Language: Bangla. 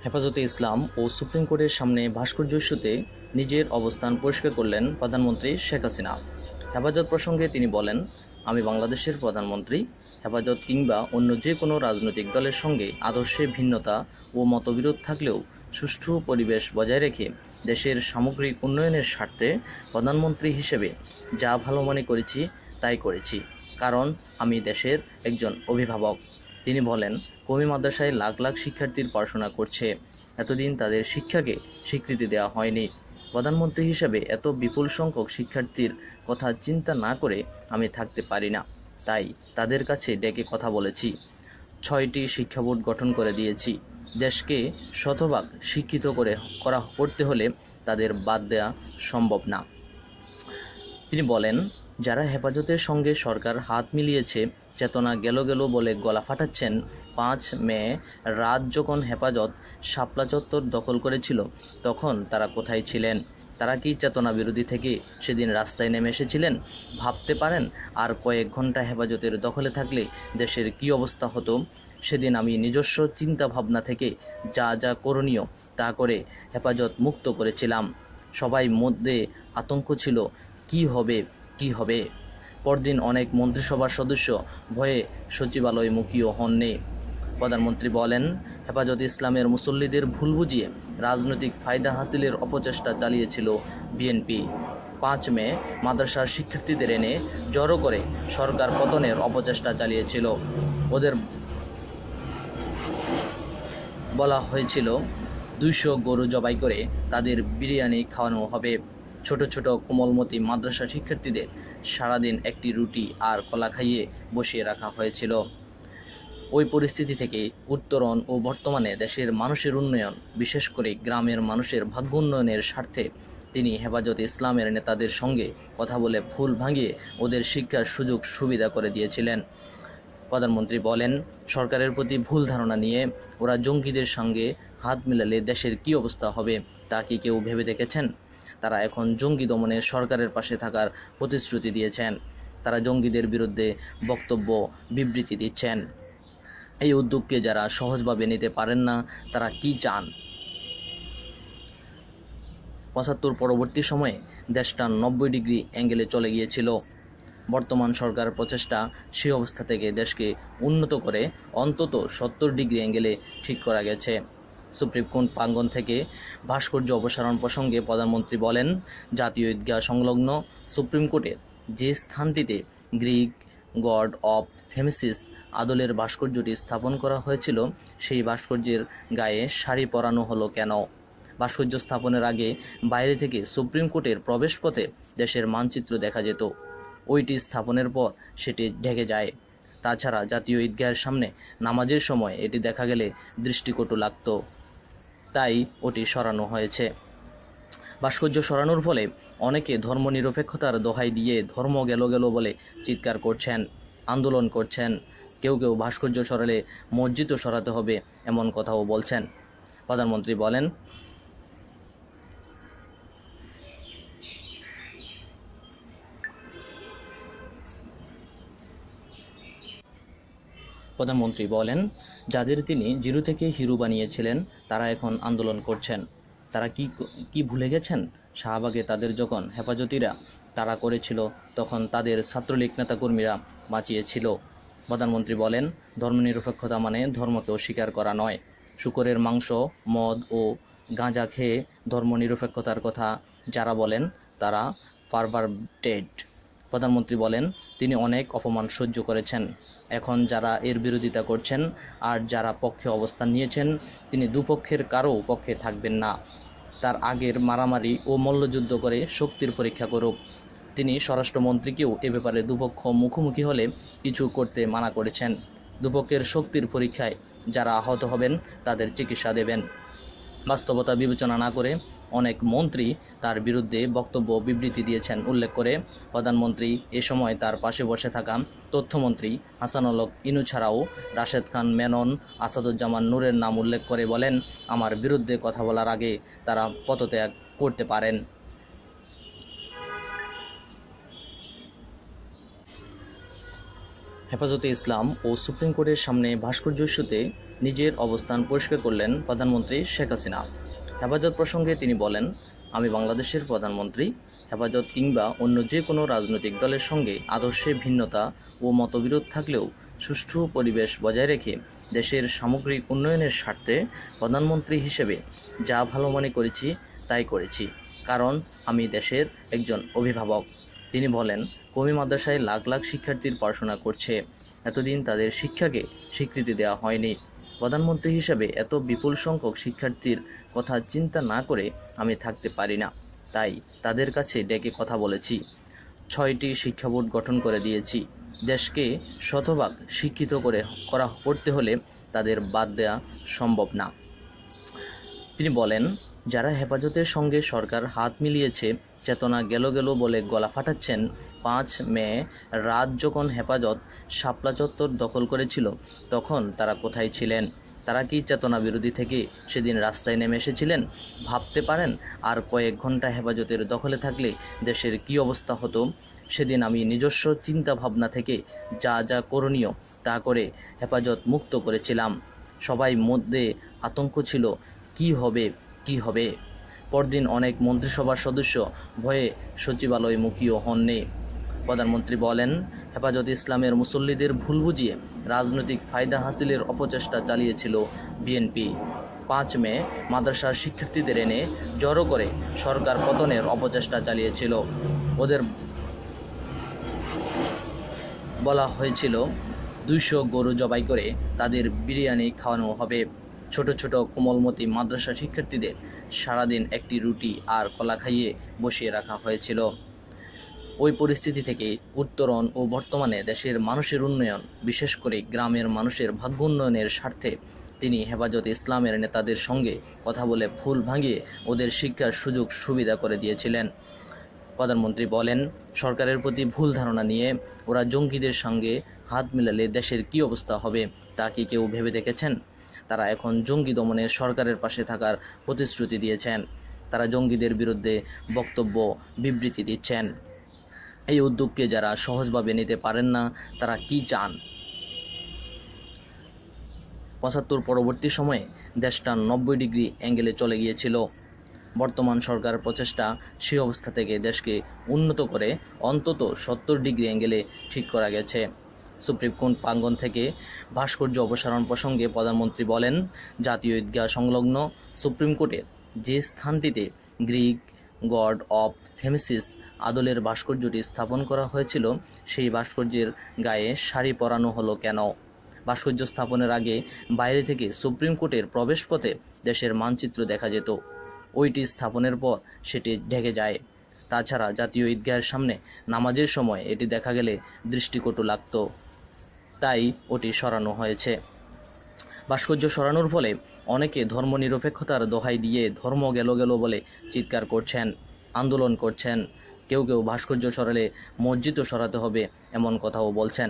হেফাজতে ইসলাম ও সুপ্রিম কোর্টের সামনে ভাস্কর্য ইস্যুতে নিজের অবস্থান পরিষ্কার করলেন প্রধানমন্ত্রী শেখ হাসিনা। হেফাজত প্রসঙ্গে তিনি বলেন, আমি বাংলাদেশের প্রধানমন্ত্রী। হেফাজত কিংবা অন্য যে কোনো রাজনৈতিক দলের সঙ্গে আদর্শে ভিন্নতা ও মতবিরোধ থাকলেও সুষ্ঠু পরিবেশ বজায় রেখে দেশের সামগ্রিক উন্নয়নের স্বার্থে প্রধানমন্ত্রী হিসেবে যা ভালো মনে করেছি তাই করেছি, কারণ আমি দেশের একজন অভিভাবক। তিনি বলেন, কওমি মাদ্রাসায় লাখ লাখ শিক্ষার্থীর পড়াশোনা করছে, এতদিন তাদের শিক্ষাকে স্বীকৃতি দেওয়া হয়নি। প্রধানমন্ত্রী হিসেবে এত বিপুল সংখ্যক শিক্ষার্থীর কথা চিন্তা না করে আমি থাকতে পারি না, তাই তাদের কাছে ডেকে কথা বলেছি। 6টি শিক্ষা বোর্ড গঠন করে দিয়েছি। দেশকে শতভাগ শিক্ষিত করতে হলে তাদের বাদ দেওয়া সম্ভব না। তিনি বলেন, যারা হেফাজতের সঙ্গে সরকার হাত মিলিয়েছে, চেতনা গেল গেল বলে গলা ফাটাচ্ছেন, 5 মে রাত যখন হেফাজত শাপলা চত্বর দখল করেছিল তখন তারা কোথায় ছিলেন? তারা কি চেতনা বিরোধী থেকে সেদিন রাস্তায় নেমে এসেছিলেন? ভাবতে পারেন আর কয়েক ঘন্টা হেফাজতের দখলে থাকলে দেশের কি অবস্থা হতো? সেদিন আমি নিজস্ব চিন্তা ভাবনা থেকে যা যা করণীয় তা করে হেফাজত মুক্ত করেছিলাম। সবাই মধ্যে আতঙ্ক ছিল, কি হবে। পরদিন অনেক মন্ত্রিসভার সদস্য ভয়ে সচিবালয়মুখীও হননি। প্রধানমন্ত্রী বলেন, হেফাজত ইসলামের মুসল্লিদের ভুল বুঝিয়ে রাজনৈতিক ফায়দা হাসিলের অপচেষ্টা চালিয়েছিল বিএনপি। 5 মে মাদ্রাসার শিক্ষার্থীদের এনে জড়ো করে সরকার পতনের অপচেষ্টা চালিয়েছিল। ওদের বলা হয়েছিল 200 গরু জবাই করে তাদের বিরিয়ানি খাওয়ানো হবে। ছোট ছোট কোমলমতি মাদ্রাসা শিক্ষার্থীদের সারাদিন একটি রুটি আর কলা খাইয়ে বসিয়ে রাখা হয়েছিল। ওই পরিস্থিতি থেকে উত্তরণ ও বর্তমানে দেশের মানুষের উন্নয়ন, বিশেষ করে গ্রামের মানুষের ভাগ্য উন্নয়নের স্বার্থে তিনি হেফাজত ইসলামের নেতাদের সঙ্গে কথা বলে ভুল ভাঙিয়ে ওদের শিক্ষার সুযোগ সুবিধা করে দিয়েছিলেন। প্রধানমন্ত্রী বলেন, সরকারের প্রতি ভুল ধারণা নিয়ে ওরা জঙ্গিদের সঙ্গে হাত মিলালে দেশের কি অবস্থা হবে তা কি কেউ ভেবে দেখেছেন? তারা এখন জঙ্গি দমনে সরকারের পাশে থাকার প্রতিশ্রুতি দিয়েছেন। তারা জঙ্গিদের বিরুদ্ধে বক্তব্য, বিবৃতি দিচ্ছেন। এই উদ্যোগকে যারা সহজভাবে নিতে পারেন না, তারা কি চান? 75 পরবর্তী সময়ে দেশটা 90 ডিগ্রি অ্যাঙ্গেলে চলে গিয়েছিল। বর্তমান সরকারের প্রচেষ্টা সেই অবস্থা থেকে দেশকে উন্নত করে অন্তত 70 ডিগ্রি অ্যাঙ্গেলে ঠিক করা গেছে। সুপ্রিম কোর্ট প্রাঙ্গণ থেকে ভাস্কর্য অপসারণ প্রসঙ্গে প্রধানমন্ত্রী বলেন, জাতীয় ঈদগাহ সংলগ্ন সুপ্রিম কোর্টের যে স্থানটিতে গ্রিক গড অব থেমিসিস আদলের ভাস্কর্যটি স্থাপন করা হয়েছিল, সেই ভাস্কর্যের গায়ে শাড়ি পরানো হলো কেন? ভাস্কর্য স্থাপনের আগে বাইরে থেকে সুপ্রিম কোর্টের প্রবেশপথে দেশের মানচিত্র দেখা যেত। ওইটি স্থাপনের পর সেটি ঢেকে যায়। তাছাড়া জাতীয় ঈদগাহের সামনে নামাজের সময় এটি দেখা গেলে দৃষ্টিকটু লাগত, তাই ওটি সরানো হয়েছে। ভাস্কর্য সরানোর ফলে অনেকে ধর্মনিরপেক্ষতার দোহাই দিয়ে ধর্ম গেল গেল বলে চিৎকার করছেন, আন্দোলন করছেন। কেউ কেউ ভাস্কর্য সরালে মসজিদও সরাতে হবে এমন কথাও বলছেন। প্রধানমন্ত্রী বলেন, যাদের তিনি জিরো থেকে হিরো বানিয়েছিলেন তারা এখন আন্দোলন করছেন। তারা কি ভুলে গেছেন? শাহবাগে তাদের যখন হেফাজতিরা তাড়া করেছিল তখন তাদের ছাত্রলীগ নেতাকর্মীরা বাঁচিয়েছিল। প্রধানমন্ত্রী বলেন, ধর্মনিরপেক্ষতা মানে ধর্মকে অস্বীকার করা নয়। শূকরের মাংস, মদ ও গাঁজা খেয়ে ধর্মনিরপেক্ষতার কথা যারা বলেন তারা পারভার্টেড। প্রধানমন্ত্রী বলেন, তিনি অনেক অপমান সহ্য করেছেন। এখন যারা এর বিরোধিতা করছেন আর যারা পক্ষে অবস্থান নিয়েছেন, তিনি দুপক্ষের কারও পক্ষে থাকবেন না। তার আগের মারামারি ও মল্লযুদ্ধ করে শক্তির পরীক্ষা করুক। তিনি স্বরাষ্ট্রমন্ত্রীকেও এ ব্যাপারে দুপক্ষ মুখোমুখি হলে কিছু করতে মানা করেছেন। দুপক্ষের শক্তির পরীক্ষায় যারা আহত হবেন তাদের চিকিৎসা দেবেন। বাস্তবতা বিবেচনা না করে অনেক মন্ত্রী তার বিরুদ্ধে বক্তব্য, বিবৃতি দিয়েছেন উল্লেখ করে প্রধানমন্ত্রী এ সময় তার পাশে বসে থাকা তথ্যমন্ত্রী হাসানুল হক ইনু ছাড়াও রাশেদ খান মেনন, আসাদুজ্জামান নূরের নাম উল্লেখ করে বলেন, আমার বিরুদ্ধে কথা বলার আগে তারা পদত্যাগ করতে পারেন। হেফাজতে ইসলাম ও সুপ্রিম কোর্টের সামনে ভাস্কর্য ইস্যুতে নিজের অবস্থান পরিষ্কার করলেন প্রধানমন্ত্রী শেখ হাসিনা। হেফাজত প্রসঙ্গে তিনি বলেন, আমি বাংলাদেশের প্রধানমন্ত্রী। হেফাজত কিংবা অন্য যে কোনো রাজনৈতিক দলের সঙ্গে আদর্শে ভিন্নতা ও মতবিরোধ থাকলেও সুষ্ঠু পরিবেশ বজায় রেখে দেশের সামগ্রিক উন্নয়নের স্বার্থে প্রধানমন্ত্রী হিসেবে যা ভালো মনে করেছি তাই করেছি, কারণ আমি দেশের একজন অভিভাবক। তিনি বলেন, কওমি মাদ্রাসায় লাখ লাখ শিক্ষার্থীর পড়াশোনা করছে, এতদিন তাদের শিক্ষাকে স্বীকৃতি দেওয়া হয়নি। প্রধানমন্ত্রী হিসেবে এত বিপুল সংখ্যক শিক্ষার্থীর কথা চিন্তা না করে আমি থাকতে পারি না, তাই তাদের কাছে ডেকে কথা বলেছি। 6টি শিক্ষা বোর্ড গঠন করে দিয়েছি। দেশকে শতভাগ শিক্ষিত করতে হলে তাদের বাদ দেওয়া সম্ভব না। তিনি বলেন, যারা হেফাজতের সঙ্গে সরকার হাত মিলিয়েছে, চেতনা গেল গেল বলে গলা ফাটাচ্ছেন, 5 মে রাত যখন হেফাজত শাপলা চত্বর দখল করেছিল তখন তারা কোথায় ছিলেন? তারা কি চেতনা বিরোধী থেকে সেদিন রাস্তায় নেমে এসেছিলেন? ভাবতে পারেন আর কয়েক ঘন্টা হেফাজতের দখলে থাকলে দেশের কি অবস্থা হতো? সেদিন আমি নিজস্ব চিন্তা ভাবনা থেকে যা যা করণীয় তা করে হেফাজত মুক্ত করেছিলাম। সবাই মধ্যে আতঙ্ক ছিল, কি হবে। পরদিন অনেক মন্ত্রিসভার সদস্য ভয়ে সচিবালয়মুখীও হননি। প্রধানমন্ত্রী বলেন, হেফাজত ইসলামের মুসল্লিদের ভুল বুঝিয়ে রাজনৈতিক ফায়দা হাসিলের অপচেষ্টা চালিয়েছিল বিএনপি। 5 মে মাদ্রাসার শিক্ষার্থীদের এনে জড়ো করে সরকার পতনের অপচেষ্টা চালিয়েছিল। ওদের বলা হয়েছিল 200 গরু জবাই করে তাদের বিরিয়ানি খাওয়ানো হবে। ছোট ছোট কোমলমতি মাদ্রাসা শিক্ষার্থীদের সারাদিন একটি রুটি আর কলা খাইয়ে বসিয়ে রাখা হয়েছিল। ওই পরিস্থিতি থেকে উত্তরণ ও বর্তমানে দেশের মানুষের উন্নয়ন, বিশেষ করে গ্রামের মানুষের ভাগ্য উন্নয়নের স্বার্থে তিনি হেফাজত ইসলামের নেতাদের সঙ্গে কথা বলে ভুল ভাঙিয়ে ওদের শিক্ষার সুযোগ সুবিধা করে দিয়েছিলেন। প্রধানমন্ত্রী বলেন, সরকারের প্রতি ভুল ধারণা নিয়ে ওরা জঙ্গিদের সঙ্গে হাত মিলালে দেশের কি অবস্থা হবে তা কি কেউ ভেবে দেখেছেন? তারা এখন জঙ্গি দমনে সরকারের পাশে থাকার প্রতিশ্রুতি দিয়েছেন। তারা জঙ্গিদের বিরুদ্ধে বক্তব্য, বিবৃতি দিচ্ছেন। এই উদ্যোগকে যারা সহজভাবে নিতে পারেন না, তারা কি চান? 75 পরবর্তী সময়ে দেশটা 90 ডিগ্রি অ্যাঙ্গেলে চলে গিয়েছিল। বর্তমান সরকার প্রচেষ্টা সেই অবস্থা থেকে দেশকে উন্নত করে অন্তত 70 ডিগ্রি অ্যাঙ্গেলে ঠিক করা গেছে। সুপ্রিম কোর্ট প্রাঙ্গণ থেকে ভাস্কর্য অপসারণ প্রসঙ্গে প্রধানমন্ত্রী বলেন, জাতীয় ঈদগাহ সংলগ্ন সুপ্রিম কোর্টের যে স্থানটিতে গ্রিক গড অফ থেমিসিস আদলের ভাস্কর্যটি স্থাপন করা হয়েছিল, সেই ভাস্কর্যের গায়ে শাড়ি পরানো হলো কেন? ভাস্কর্য স্থাপনের আগে বাইরে থেকে সুপ্রিম কোর্টের প্রবেশপথে দেশের মানচিত্র দেখা যেত। ওইটি স্থাপনের পর সেটি ঢেকে যায়। তাছাড়া জাতীয় ঈদগাহের সামনে নামাজের সময় এটি দেখা গেলে দৃষ্টিকটু লাগত, তাই ওটি সরানো হয়েছে। ভাস্কর্য সরানোর ফলে অনেকে ধর্মনিরপেক্ষতার দোহাই দিয়ে ধর্ম গেল বলে চিৎকার করছেন, আন্দোলন করছেন। কেউ ভাস্কর্য সরালে মসজিদও সরাতে হবে এমন কথাও বলছেন।